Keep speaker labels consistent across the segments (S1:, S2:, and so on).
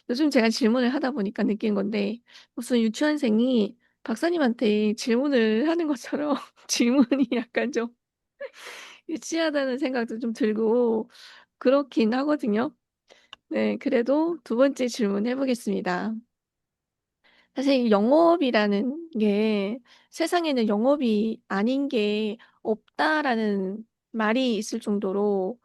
S1: 요즘 제가 질문을 하다 보니까 느낀 건데 무슨 유치원생이 박사님한테 질문을 하는 것처럼 질문이 약간 좀 유치하다는 생각도 좀 들고 그렇긴 하거든요. 네. 그래도 두 번째 질문해 보겠습니다. 사실 이 영업이라는 게 세상에는 영업이 아닌 게 없다라는 말이 있을 정도로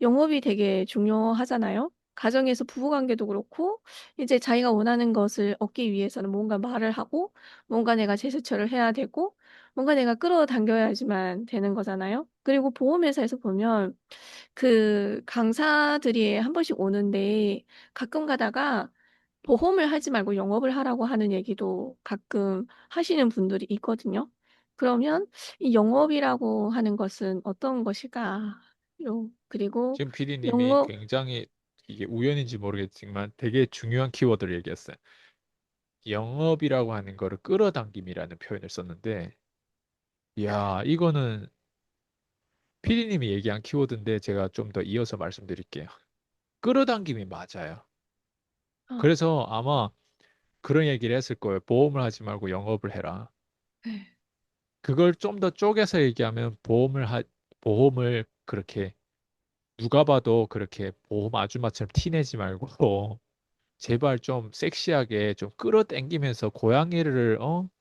S1: 영업이 되게 중요하잖아요. 가정에서 부부 관계도 그렇고 이제 자기가 원하는 것을 얻기 위해서는 뭔가 말을 하고 뭔가 내가 제스처를 해야 되고 뭔가 내가 끌어당겨야지만 되는 거잖아요. 그리고 보험회사에서 보면 그 강사들이 한 번씩 오는데 가끔 가다가 보험을 하지 말고 영업을 하라고 하는 얘기도 가끔 하시는 분들이 있거든요. 그러면 이 영업이라고 하는 것은 어떤 것일까요? 그리고
S2: 지금 PD님이
S1: 영업
S2: 굉장히 이게 우연인지 모르겠지만 되게 중요한 키워드를 얘기했어요. 영업이라고 하는 거를 끌어당김이라는 표현을 썼는데, 이야, 이거는 PD님이 얘기한 키워드인데 제가 좀 더 이어서 말씀드릴게요. 끌어당김이 맞아요.
S1: 어
S2: 그래서 아마 그런 얘기를 했을 거예요. 보험을 하지 말고 영업을 해라.
S1: 네.
S2: 그걸 좀 더 쪼개서 얘기하면 보험을 그렇게 누가 봐도 그렇게 보험 아줌마처럼 티내지 말고 제발 좀 섹시하게 좀 끌어당기면서 고양이를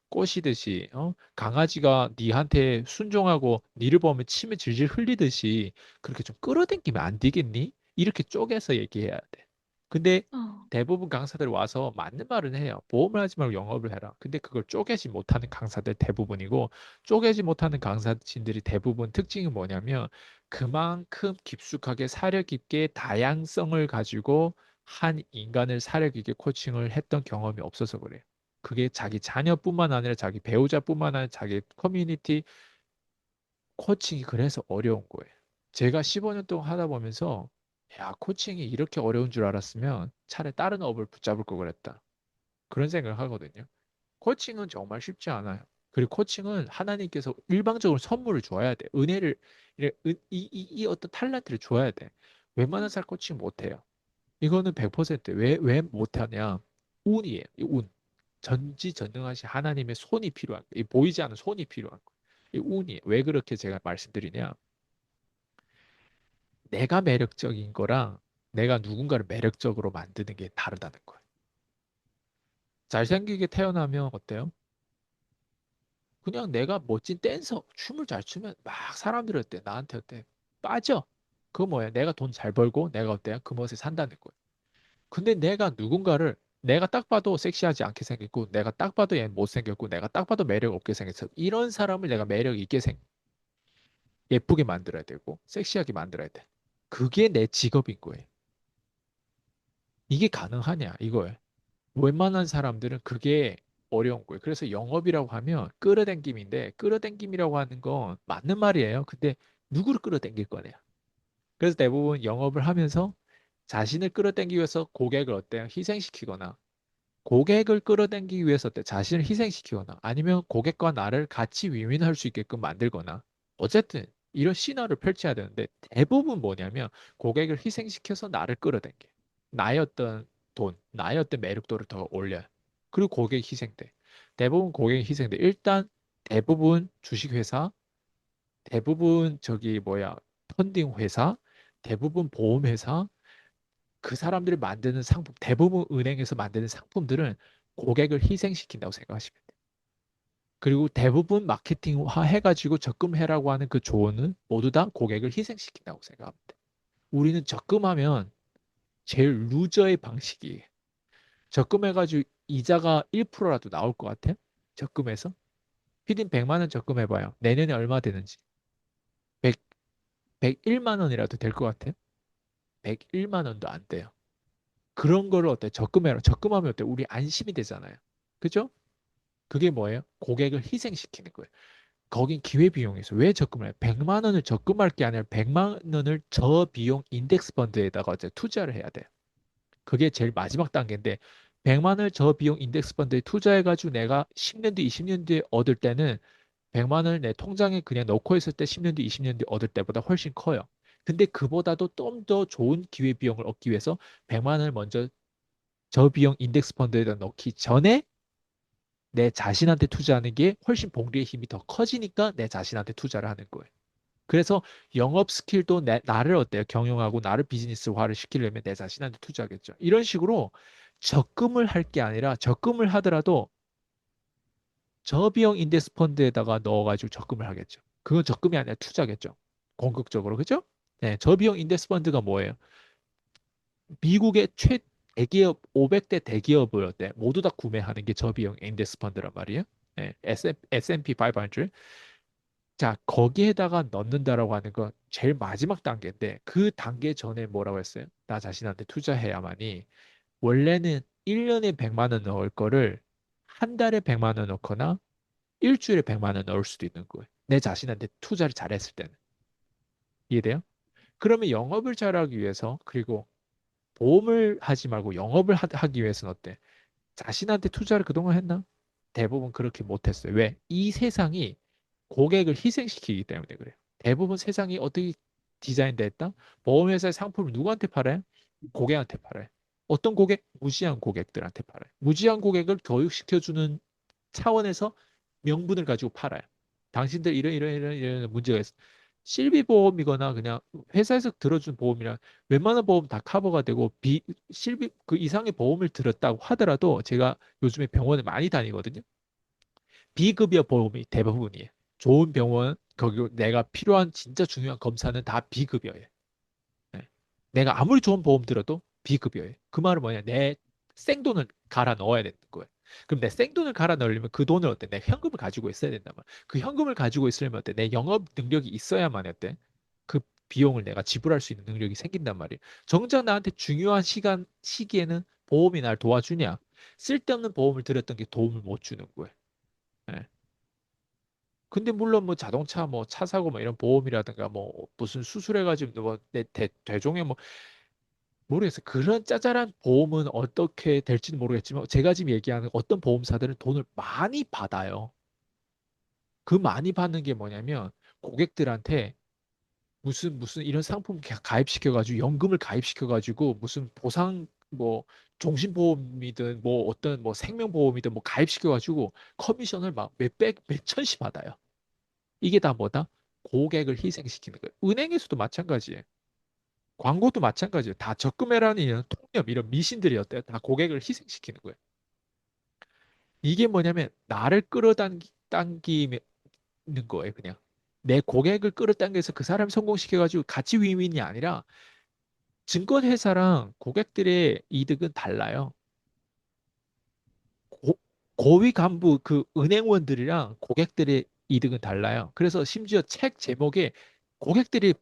S2: 꼬시듯이 강아지가 니한테 순종하고 니를 보면 침을 질질 흘리듯이 그렇게 좀 끌어당기면 안 되겠니? 이렇게 쪼개서 얘기해야 돼. 근데
S1: 어.
S2: 대부분 강사들 와서 맞는 말은 해요. 보험을 하지 말고 영업을 해라. 근데 그걸 쪼개지 못하는 강사들 대부분이고, 쪼개지 못하는 강사진들이 대부분 특징이 뭐냐면 그만큼 깊숙하게 사려 깊게 다양성을 가지고 한 인간을 사려 깊게 코칭을 했던 경험이 없어서 그래요. 그게 자기 자녀뿐만 아니라 자기 배우자뿐만 아니라 자기 커뮤니티 코칭이 그래서 어려운 거예요. 제가 15년 동안 하다 보면서 야, 코칭이 이렇게 어려운 줄 알았으면 차라리 다른 업을 붙잡을 걸 그랬다. 그런 생각을 하거든요. 코칭은 정말 쉽지 않아요. 그리고 코칭은 하나님께서 일방적으로 선물을 줘야 돼. 은혜를, 이 어떤 탤런트를 줘야 돼. 웬만한 사람 코칭 못해요. 이거는 100% 왜 못하냐? 운이에요. 이 운. 전지전능하신 하나님의 손이 필요한 거예요. 이 보이지 않는 손이 필요한 거예요. 이 운이에요. 왜 그렇게 제가 말씀드리냐? 내가 매력적인 거랑 내가 누군가를 매력적으로 만드는 게 다르다는 거예요. 잘생기게 태어나면 어때요? 그냥 내가 멋진 댄서, 춤을 잘 추면 막 사람들이 어때? 나한테 어때? 빠져. 그거 뭐야? 내가 돈 잘 벌고 내가 어때요? 그 멋에 산다는 거예요. 근데 내가 누군가를 내가 딱 봐도 섹시하지 않게 생겼고 내가 딱 봐도 얘 못생겼고 내가 딱 봐도 매력 없게 생겼어. 이런 사람을 내가 매력 있게 예쁘게 만들어야 되고 섹시하게 만들어야 돼. 그게 내 직업인 거예요. 이게 가능하냐 이거예요. 웬만한 사람들은 그게 어려운 거예요. 그래서 영업이라고 하면 끌어당김인데 끌어당김이라고 하는 건 맞는 말이에요. 근데 누구를 끌어당길 거냐. 그래서 대부분 영업을 하면서 자신을 끌어당기기 위해서 고객을 어때요? 희생시키거나 고객을 끌어당기기 위해서 어때? 자신을 희생시키거나 아니면 고객과 나를 같이 윈윈할 수 있게끔 만들거나 어쨌든 이런 신화를 펼쳐야 되는데 대부분 뭐냐면 고객을 희생시켜서 나를 끌어당겨. 나의 어떤 돈, 나의 어떤 매력도를 더 올려요. 그리고 고객이 희생돼. 대부분 고객이 희생돼. 일단 대부분 주식회사, 대부분 저기 뭐야 펀딩 회사, 대부분 보험회사, 그 사람들이 만드는 상품, 대부분 은행에서 만드는 상품들은 고객을 희생시킨다고 생각하시면 돼요. 그리고 대부분 마케팅화 해가지고 적금해라고 하는 그 조언은 모두 다 고객을 희생시킨다고 생각합니다. 우리는 적금하면 제일 루저의 방식이에요. 적금해가지고 이자가 1%라도 나올 것 같아요? 적금해서? 피딘 100만 원 적금해봐요. 내년에 얼마 되는지. 100, 101만 원이라도 될 것 같아요? 101만 원도 안 돼요. 그런 거를 어때? 적금해라. 적금하면 어때? 우리 안심이 되잖아요. 그죠? 그게 뭐예요? 고객을 희생시키는 거예요. 거긴 기회비용에서 왜 적금을 해요? 100만 원을 적금할 게 아니라 100만 원을 저비용 인덱스 펀드에다가 이제 투자를 해야 돼요. 그게 제일 마지막 단계인데 100만 원을 저비용 인덱스 펀드에 투자해가지고 내가 10년 뒤, 20년 뒤에 얻을 때는 100만 원을 내 통장에 그냥 넣고 있을 때 10년 뒤, 20년 뒤 얻을 때보다 훨씬 커요. 근데 그보다도 좀 더 좋은 기회비용을 얻기 위해서 100만 원을 먼저 저비용 인덱스 펀드에다 넣기 전에 내 자신한테 투자하는 게 훨씬 복리의 힘이 더 커지니까 내 자신한테 투자를 하는 거예요. 그래서 영업 스킬도 나를 어때요? 경영하고 나를 비즈니스화를 시키려면 내 자신한테 투자하겠죠. 이런 식으로 적금을 할 게 아니라 적금을 하더라도 저비용 인덱스 펀드에다가 넣어가지고 적금을 하겠죠. 그건 적금이 아니라 투자겠죠. 공격적으로. 그죠? 네, 저비용 인덱스 펀드가 뭐예요? 미국의 대기업 500대 대기업을 어때? 모두 다 구매하는 게 저비용 인덱스 펀드란 말이에요. 네, S&P 500. 자, 거기에다가 넣는다라고 하는 건 제일 마지막 단계인데 그 단계 전에 뭐라고 했어요? 나 자신한테 투자해야만이 원래는 1년에 100만 원 넣을 거를 한 달에 100만 원 넣거나 일주일에 100만 원 넣을 수도 있는 거예요. 내 자신한테 투자를 잘했을 때는. 이해돼요? 그러면 영업을 잘하기 위해서 그리고 보험을 하지 말고 영업을 하기 위해서는 어때? 자신한테 투자를 그동안 했나? 대부분 그렇게 못했어요. 왜? 이 세상이 고객을 희생시키기 때문에 그래요. 대부분 세상이 어떻게 디자인돼 있다? 보험회사의 상품을 누구한테 팔아요? 고객한테 팔아요. 어떤 고객? 무지한 고객들한테 팔아요. 무지한 고객을 교육시켜주는 차원에서 명분을 가지고 팔아요. 당신들 이런 문제가 있어. 실비보험이거나 그냥 회사에서 들어준 보험이랑 웬만한 보험 다 커버가 되고 실비 그 이상의 보험을 들었다고 하더라도 제가 요즘에 병원에 많이 다니거든요. 비급여 보험이 대부분이에요. 좋은 병원 거기 내가 필요한 진짜 중요한 검사는 다 비급여예요. 네. 내가 아무리 좋은 보험 들어도 비급여예요. 그 말은 뭐냐? 내 생돈을 갈아 넣어야 되는 거예요. 그럼 내 생돈을 갈아 넣으려면 그 돈을 어때? 내 현금을 가지고 있어야 된단 말이야. 그 현금을 가지고 있으려면 어때? 내 영업 능력이 있어야만 어때? 그 비용을 내가 지불할 수 있는 능력이 생긴단 말이에요. 정작 나한테 중요한 시기에는 보험이 날 도와주냐? 쓸데없는 보험을 들었던 게 도움을 못 주는 거예요. 예. 근데 물론 뭐 자동차 뭐 차 사고 뭐 이런 보험이라든가 뭐 무슨 수술해가지고 뭐 내 대종에 뭐 모르겠어요. 그런 짜잘한 보험은 어떻게 될지는 모르겠지만 제가 지금 얘기하는 어떤 보험사들은 돈을 많이 받아요. 그 많이 받는 게 뭐냐면 고객들한테 무슨 이런 상품 가입시켜가지고 연금을 가입시켜가지고 무슨 보상 뭐 종신보험이든 뭐 어떤 뭐 생명보험이든 뭐 가입시켜가지고 커미션을 막 몇백 몇천씩 받아요. 이게 다 뭐다? 고객을 희생시키는 거예요. 은행에서도 마찬가지예요. 광고도 마찬가지예요. 다 적금해라는 이런 통념, 이런 미신들이 어때요? 다 고객을 희생시키는 거예요. 이게 뭐냐면 나를 끌어당기는 거예요, 그냥. 내 고객을 끌어당겨서 그 사람 성공시켜가지고 같이 윈윈이 아니라 증권회사랑 고객들의 이득은 달라요. 고, 고위 간부 그 은행원들이랑 고객들의 이득은 달라요. 그래서 심지어 책 제목에 고객들의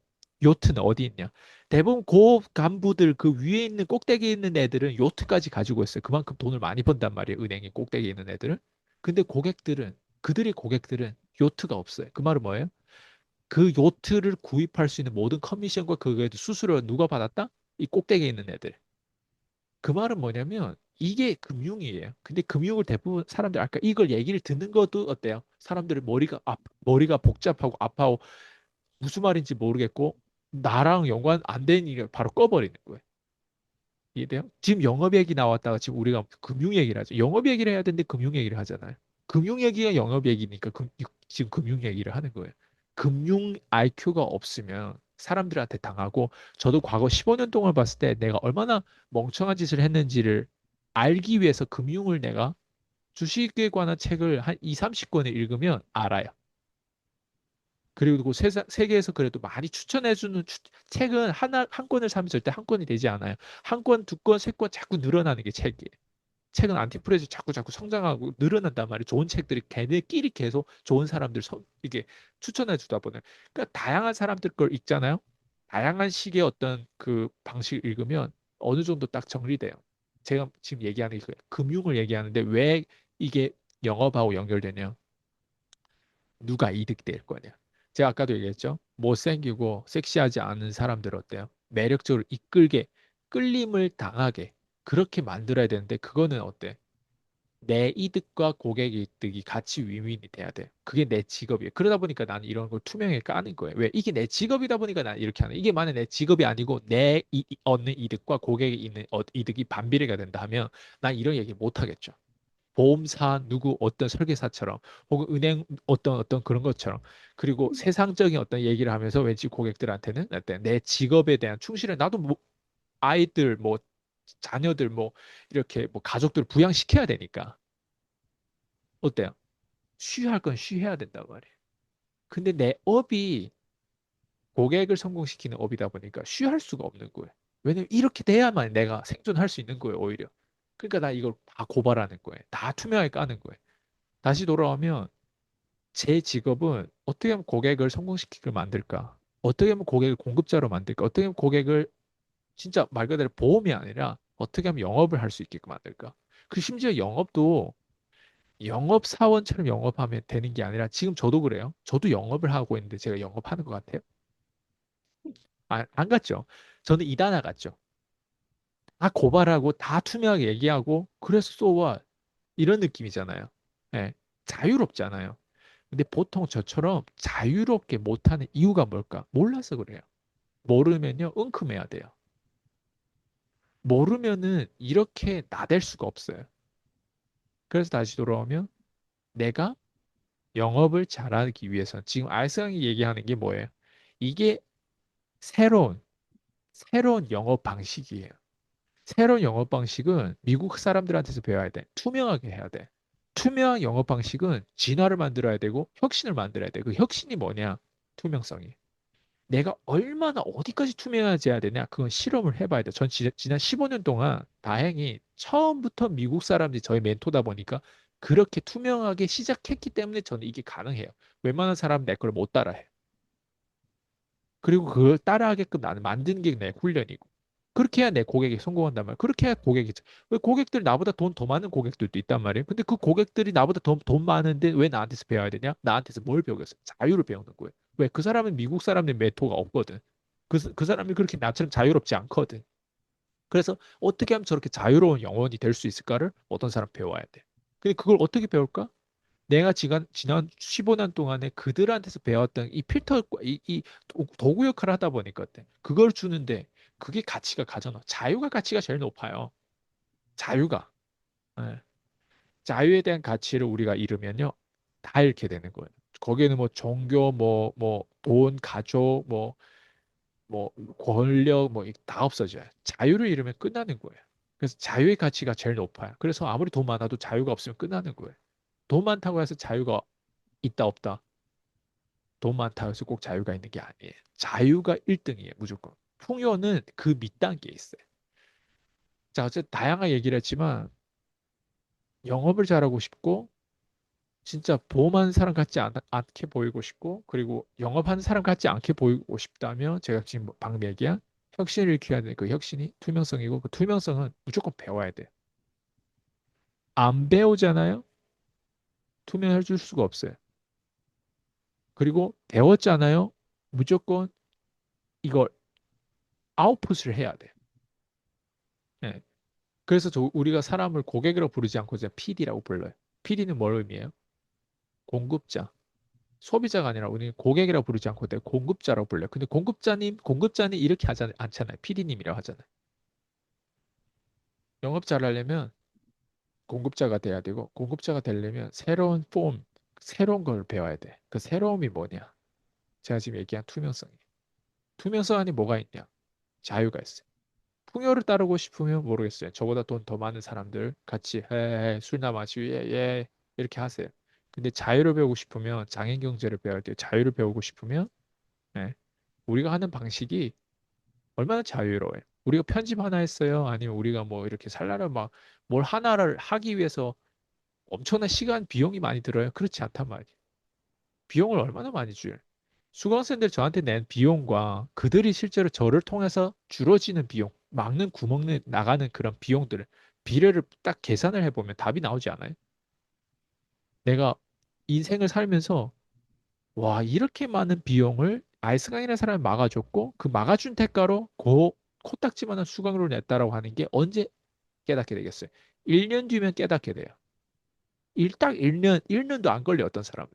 S2: 요트는 어디 있냐? 대부분 고 간부들 그 위에 있는 꼭대기에 있는 애들은 요트까지 가지고 있어요. 그만큼 돈을 많이 번단 말이에요. 은행의 꼭대기에 있는 애들은. 근데 그들의 고객들은 요트가 없어요. 그 말은 뭐예요? 그 요트를 구입할 수 있는 모든 커미션과 그거에 수수료 누가 받았다? 이 꼭대기에 있는 애들. 그 말은 뭐냐면 이게 금융이에요. 근데 금융을 대부분 사람들 아까 이걸 얘기를 듣는 것도 어때요? 사람들이 머리가 복잡하고 아파하고 무슨 말인지 모르겠고 나랑 연관 안 되는 일을 바로 꺼버리는 거예요. 이해돼요? 지금 영업 얘기 나왔다가 지금 우리가 금융 얘기를 하죠. 영업 얘기를 해야 되는데 금융 얘기를 하잖아요. 금융 얘기가 영업 얘기니까 지금 금융 얘기를 하는 거예요. 금융 IQ가 없으면 사람들한테 당하고 저도 과거 15년 동안 봤을 때 내가 얼마나 멍청한 짓을 했는지를 알기 위해서 금융을 내가 주식에 관한 책을 한 2, 30권을 읽으면 알아요. 그리고 세계에서 그래도 많이 추천해주는 책은 한 권을 사면 절대 한 권이 되지 않아요. 한 권, 두 권, 세 권 자꾸 늘어나는 게 책이에요. 책은 안티프레즈 자꾸 성장하고 늘어난단 말이에요. 좋은 책들이 걔네끼리 계속 좋은 사람들 이게 추천해 주다 보면. 그러니까 다양한 사람들 걸 읽잖아요. 다양한 식의 어떤 그 방식을 읽으면 어느 정도 딱 정리돼요. 제가 지금 얘기하는 게 금융을 얘기하는데 왜 이게 영업하고 연결되냐? 누가 이득될 거냐. 제가 아까도 얘기했죠. 못생기고 섹시하지 않은 사람들 어때요? 매력적으로 끌림을 당하게 그렇게 만들어야 되는데 그거는 어때? 내 이득과 고객의 이득이 같이 윈윈이 돼야 돼. 그게 내 직업이에요. 그러다 보니까 나는 이런 걸 투명하게 까는 거예요. 왜? 이게 내 직업이다 보니까 나는 이렇게 하는. 이게 만약 내 직업이 아니고 얻는 이득과 고객이 있는 이득이 반비례가 된다 하면 난 이런 얘기 못 하겠죠. 보험사 누구 어떤 설계사처럼 혹은 은행 어떤 그런 것처럼 그리고 세상적인 어떤 얘기를 하면서 왠지 고객들한테는 내 직업에 대한 충실을 나도 뭐 아이들 뭐 자녀들 뭐 이렇게 뭐 가족들 부양시켜야 되니까 어때요? 쉬할 건 쉬해야 된단 말이에요. 근데 내 업이 고객을 성공시키는 업이다 보니까 쉬할 수가 없는 거예요. 왜냐면 이렇게 돼야만 내가 생존할 수 있는 거예요, 오히려. 그러니까 나 이걸 다 고발하는 거예요. 다 투명하게 까는 거예요. 다시 돌아오면 제 직업은 어떻게 하면 고객을 성공시키게 만들까? 어떻게 하면 고객을 공급자로 만들까? 어떻게 하면 고객을 진짜 말 그대로 보험이 아니라 어떻게 하면 영업을 할 수 있게끔 만들까? 그 심지어 영업도 영업사원처럼 영업하면 되는 게 아니라 지금 저도 그래요. 저도 영업을 하고 있는데 제가 영업하는 것 같아요. 안 같죠? 저는 이단아 같죠? 다 고발하고 다 투명하게 얘기하고 그래서 쏘와 이런 느낌이잖아요. 예, 자유롭잖아요. 근데 보통 저처럼 자유롭게 못하는 이유가 뭘까? 몰라서 그래요. 모르면요, 은큼해야 돼요. 모르면은 이렇게 나댈 수가 없어요. 그래서 다시 돌아오면 내가 영업을 잘하기 위해서 지금 알성이 얘기하는 게 뭐예요? 이게 새로운 새로운 영업 방식이에요. 새로운 영업 방식은 미국 사람들한테서 배워야 돼. 투명하게 해야 돼. 투명한 영업 방식은 진화를 만들어야 되고 혁신을 만들어야 돼. 그 혁신이 뭐냐? 투명성이. 내가 얼마나 어디까지 투명하지 해야 되냐? 그건 실험을 해봐야 돼. 전 지난 15년 동안 다행히 처음부터 미국 사람들이 저의 멘토다 보니까 그렇게 투명하게 시작했기 때문에 저는 이게 가능해요. 웬만한 사람은 내 걸 못 따라해. 그리고 그걸 따라하게끔 나는 만드는 게 내 훈련이고. 그렇게 해야 내 고객이 성공한단 말이야. 그렇게 해야 고객이. 왜 고객들 나보다 돈 더 많은 고객들도 있단 말이에요. 근데 그 고객들이 나보다 돈 많은데 왜 나한테서 배워야 되냐? 나한테서 뭘 배우겠어? 자유를 배우는 거예요. 왜? 그 사람은 미국 사람들 메토가 없거든. 그 사람이 그렇게 나처럼 자유롭지 않거든. 그래서 어떻게 하면 저렇게 자유로운 영혼이 될 수 있을까를 어떤 사람 배워야 돼. 근데 그걸 어떻게 배울까? 내가 지난 15년 동안에 그들한테서 배웠던 이 필터, 이 도구 역할을 하다 보니까 어때? 그걸 주는데 그게 가치가 가잖아. 자유가 가치가 제일 높아요. 자유가. 예. 자유에 대한 가치를 우리가 잃으면요. 다 잃게 되는 거예요. 거기에는 뭐 종교, 뭐 돈, 가족, 뭐 권력, 뭐 다 없어져요. 자유를 잃으면 끝나는 거예요. 그래서 자유의 가치가 제일 높아요. 그래서 아무리 돈 많아도 자유가 없으면 끝나는 거예요. 돈 많다고 해서 자유가 있다 없다. 돈 많다고 해서 꼭 자유가 있는 게 아니에요. 자유가 1등이에요, 무조건. 풍요는 그 밑단계에 있어요. 자, 어쨌든 다양한 얘기를 했지만 영업을 잘하고 싶고 진짜 보험하는 사람 같지 않게 보이고 싶고 그리고 영업하는 사람 같지 않게 보이고 싶다면 제가 지금 방금 얘기한 혁신을 일으켜야 되는 그 혁신이 투명성이고 그 투명성은 무조건 배워야 돼요. 안 배우잖아요? 투명해 줄 수가 없어요. 그리고 배웠잖아요? 무조건 이걸 아웃풋을 해야 돼요. 예. 그래서 우리가 사람을 고객이라고 부르지 않고 그냥 PD라고 불러요. PD는 뭘 의미해요? 공급자. 소비자가 아니라 우리는 고객이라고 부르지 않고 내가 공급자라고 불러요. 근데 공급자님 이렇게 하지 않잖아요. PD님이라고 하잖아요. 영업 잘하려면 공급자가 돼야 되고 공급자가 되려면 새로운 새로운 걸 배워야 돼. 그 새로움이 뭐냐? 제가 지금 얘기한 투명성이. 투명성 안에 뭐가 있냐? 자유가 있어요. 풍요를 따르고 싶으면 모르겠어요. 저보다 돈 더 많은 사람들 같이 술나 마시고 예 이렇게 하세요. 근데 자유를 배우고 싶으면 장인 경제를 배워야 돼요. 자유를 배우고 싶으면 예, 우리가 하는 방식이 얼마나 자유로워요. 우리가 편집 하나 했어요. 아니면 우리가 뭐 이렇게 살라를 막 뭘 하나를 하기 위해서 엄청난 시간 비용이 많이 들어요. 그렇지 않단 말이에요. 비용을 얼마나 많이 줘요. 수강생들 저한테 낸 비용과 그들이 실제로 저를 통해서 줄어지는 비용, 막는 구멍 나가는 그런 비용들을 비례를 딱 계산을 해보면 답이 나오지 않아요? 내가 인생을 살면서 와 이렇게 많은 비용을 알스강이라는 사람이 막아줬고 그 막아준 대가로 코딱지만한 수강료를 냈다라고 하는 게 언제 깨닫게 되겠어요? 1년 뒤면 깨닫게 돼요. 딱 1년도 안 걸려, 어떤 사람은.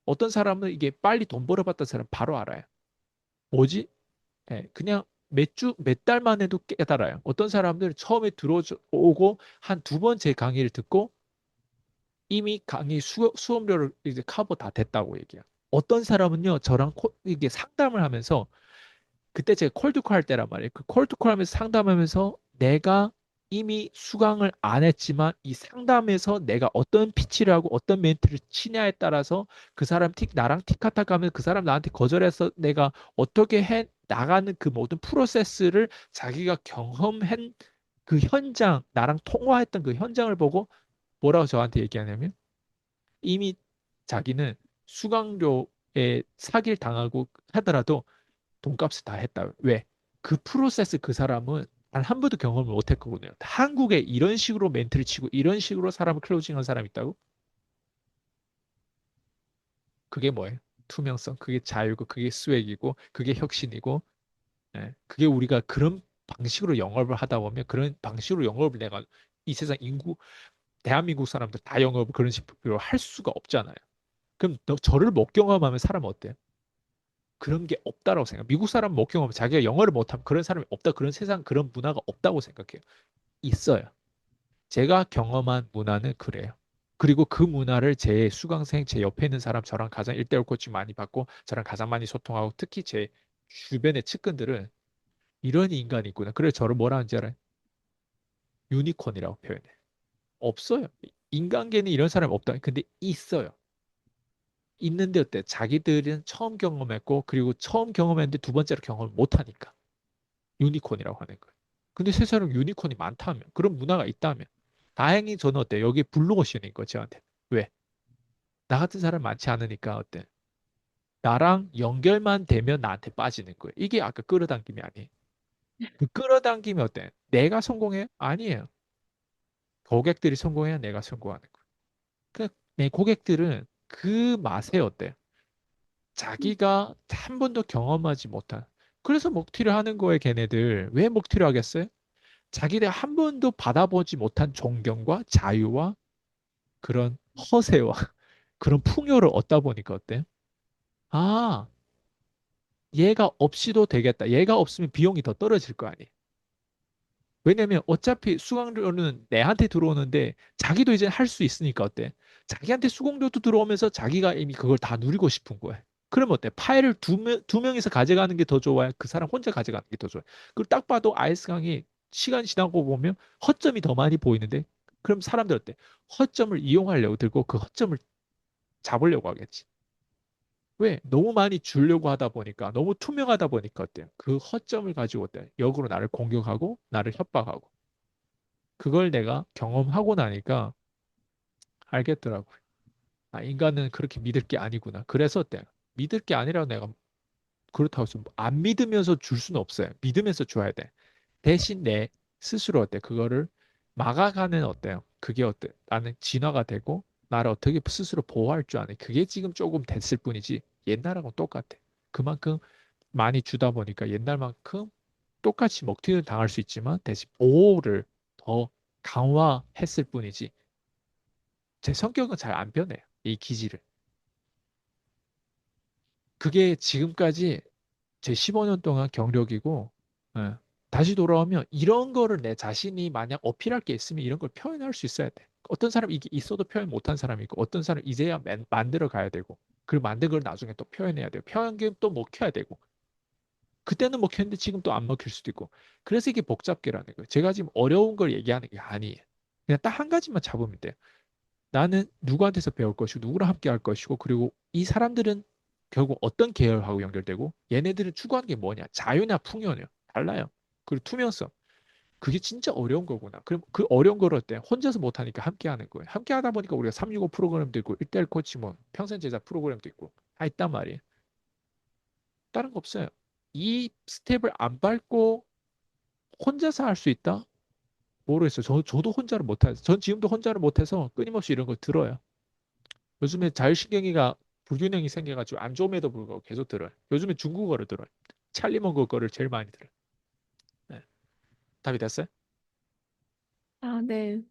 S2: 어떤 사람은 이게 빨리 돈 벌어봤던 사람 바로 알아요. 뭐지? 예, 그냥 몇 달만 해도 깨달아요. 어떤 사람들은 처음에 들어오고 한 두 번째 강의를 듣고 이미 강의 수업료를 이제 커버 다 됐다고 얘기해요. 어떤 사람은요, 저랑 이게 상담을 하면서 그때 제가 콜드콜 할 때란 말이에요. 그 콜드콜 하면서 상담하면서 내가 이미 수강을 안 했지만 이 상담에서 내가 어떤 피치를 하고 어떤 멘트를 치냐에 따라서 그 사람 나랑 티카타카 하면 그 사람 나한테 거절해서 내가 어떻게 해 나가는 그 모든 프로세스를 자기가 경험한 그 현장, 나랑 통화했던 그 현장을 보고 뭐라고 저한테 얘기하냐면 이미 자기는 수강료에 사기를 당하고 하더라도 돈값을 다 했다. 왜? 그 프로세스 그 사람은 단 한 번도 경험을 못 했거든요. 한국에 이런 식으로 멘트를 치고 이런 식으로 사람을 클로징한 사람이 있다고? 그게 뭐예요? 투명성, 그게 자유고, 그게 스웩이고, 그게 혁신이고, 예. 그게 우리가 그런 방식으로 영업을 하다 보면 그런 방식으로 영업을 내가 이 세상 인구, 대한민국 사람들 다 영업을 그런 식으로 할 수가 없잖아요. 그럼 저를 못 경험하면 사람 어때요? 그런 게 없다라고 생각해요. 미국 사람 못 경험하면 자기가 영어를 못하면 그런 사람이 없다. 그런 세상, 그런 문화가 없다고 생각해요. 있어요. 제가 경험한 문화는 그래요. 그리고 그 문화를 제 수강생, 제 옆에 있는 사람, 저랑 가장 일대일 코칭 많이 받고, 저랑 가장 많이 소통하고, 특히 제 주변의 측근들은 이런 인간이 있구나. 그래서 저를 뭐라 하는지 알아요? 유니콘이라고 표현해. 없어요. 인간계는 이런 사람이 없다. 근데 있어요. 있는데 어때? 자기들은 처음 경험했고, 그리고 처음 경험했는데 두 번째로 경험을 못하니까. 유니콘이라고 하는 거예요. 근데 세상에 유니콘이 많다면, 그런 문화가 있다면, 다행히 저는 어때? 여기 블루오션인 거, 저한테. 왜? 나 같은 사람 많지 않으니까 어때? 나랑 연결만 되면 나한테 빠지는 거예요. 이게 아까 끌어당김이 아니에요. 그 끌어당김이 어때? 내가 성공해? 아니에요. 고객들이 성공해야 내가 성공하는 거예요. 내 고객들은 그 맛에 어때? 자기가 한 번도 경험하지 못한. 그래서 먹튀를 하는 거예요, 걔네들. 왜 먹튀를 하겠어요? 자기들 한 번도 받아보지 못한 존경과 자유와 그런 허세와 그런 풍요를 얻다 보니까 어때요? 아, 얘가 없이도 되겠다. 얘가 없으면 비용이 더 떨어질 거 아니에요. 왜냐면 어차피 수강료는 내한테 들어오는데 자기도 이제 할 수 있으니까 어때? 자기한테 수강료도 들어오면서 자기가 이미 그걸 다 누리고 싶은 거야. 그럼 어때? 파일을 두 명이서 가져가는 게 더 좋아요? 그 사람 혼자 가져가는 게 더 좋아요? 그리고 딱 봐도 아이스 강이 시간 지나고 보면 허점이 더 많이 보이는데 그럼 사람들 어때? 허점을 이용하려고 들고 그 허점을 잡으려고 하겠지. 왜? 너무 많이 주려고 하다 보니까 너무 투명하다 보니까 어때요? 그 허점을 가지고 어때요? 역으로 나를 공격하고 나를 협박하고 그걸 내가 경험하고 나니까 알겠더라고요. 아, 인간은 그렇게 믿을 게 아니구나. 그래서 어때요? 믿을 게 아니라 내가 그렇다고 해서 안 믿으면서 줄 수는 없어요. 믿으면서 줘야 돼. 대신 내 스스로 어때? 그거를 막아가는 어때요? 그게 어때? 나는 진화가 되고 나를 어떻게 스스로 보호할 줄 아네. 그게 지금 조금 됐을 뿐이지 옛날하고 똑같아. 그만큼 많이 주다 보니까 옛날만큼 똑같이 먹튀는 당할 수 있지만 대신 보호를 더 강화했을 뿐이지 제 성격은 잘 안 변해요. 이 기질을. 그게 지금까지 제 15년 동안 경력이고 예. 다시 돌아오면 이런 거를 내 자신이 만약 어필할 게 있으면 이런 걸 표현할 수 있어야 돼. 어떤 사람 이게 있어도 표현 못한 사람이 있고 어떤 사람 이제야 만들어 가야 되고 그리고 만든 걸 나중에 또 표현해야 돼요. 표현하면 또 먹혀야 되고 그때는 먹혔는데 지금 또 안 먹힐 수도 있고 그래서 이게 복잡계라는 거예요. 제가 지금 어려운 걸 얘기하는 게 아니에요. 그냥 딱 한 가지만 잡으면 돼요. 나는 누구한테서 배울 것이고 누구랑 함께 할 것이고 그리고 이 사람들은 결국 어떤 계열하고 연결되고 얘네들은 추구하는 게 뭐냐 자유냐 풍요냐 달라요. 그리고 투명성 그게 진짜 어려운 거구나. 그럼 그 어려운 걸 어때? 혼자서 못하니까 함께 하는 거예요. 함께 하다 보니까 우리가 365 프로그램도 있고 1대1 코치 뭐 평생 제자 프로그램도 있고 다 있단 말이에요. 다른 거 없어요. 이 스텝을 안 밟고 혼자서 할 수 있다? 모르겠어요. 저도 혼자를 못해서 전 지금도 혼자를 못해서 끊임없이 이런 걸 들어요. 요즘에 자율신경이가 불균형이 생겨가지고 안 좋음에도 불구하고 계속 들어요. 요즘에 중국어를 들어요. 찰리 먼고 거를 제일 많이 들어요. 네. 답이 됐어요?
S1: 아, 네.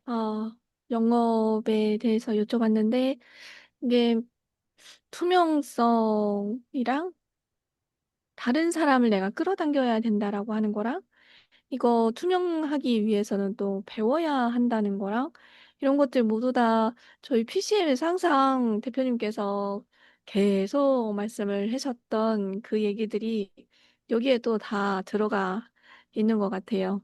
S1: 아, 영업에 대해서 여쭤봤는데, 이게 투명성이랑 다른 사람을 내가 끌어당겨야 된다라고 하는 거랑, 이거 투명하기 위해서는 또 배워야 한다는 거랑, 이런 것들 모두 다 저희 PCM에서 항상 대표님께서 계속 말씀을 하셨던 그 얘기들이 여기에 또 다 들어가 있는 것 같아요.